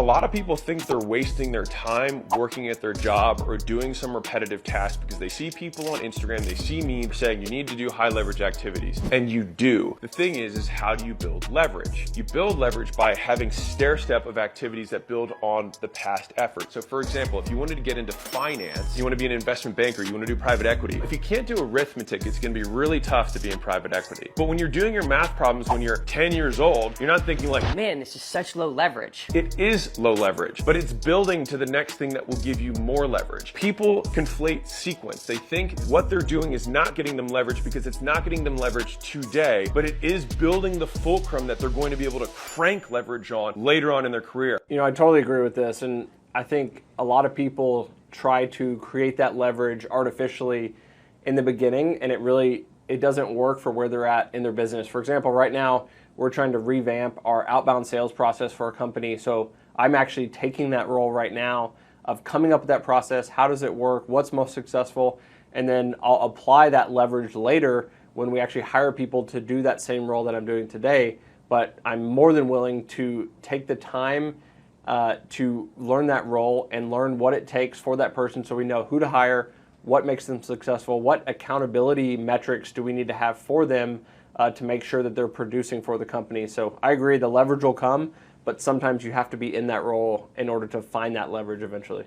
lot of people think they're wasting their time working at their job or doing some repetitive task because they see people on Instagram, they see me saying you need to do high leverage activities, and you do. The thing is how do you build leverage? You build leverage by having stair-step of activities that build on the past effort. So for example, if you wanted to get into finance, you want to be an investment banker, you want to do private equity, if you can't do arithmetic, it's going to be really tough to be in private equity. But when you're doing your math problems when you're 10 years old, you're not thinking like, man, this is such low leverage. It is low leverage, but it's building to the next thing that will give you more leverage. People conflate sequence. They think what they're doing is not getting them leverage because it's not getting them leverage today, but it is building the fulcrum that they're going to be able to crank leverage on later on in their career. You know, I totally agree with this, and I think a lot of people try to create that leverage artificially in the beginning, and it doesn't work for where they're at in their business. For example, right now, we're trying to revamp our outbound sales process for our company. So I'm actually taking that role right now of coming up with that process. How does it work? What's most successful? And then I'll apply that leverage later when we actually hire people to do that same role that I'm doing today. But I'm more than willing to take the time to learn that role and learn what it takes for that person so we know who to hire, what makes them successful, what accountability metrics do we need to have for them to make sure that they're producing for the company. So I agree, the leverage will come, but sometimes you have to be in that role in order to find that leverage eventually.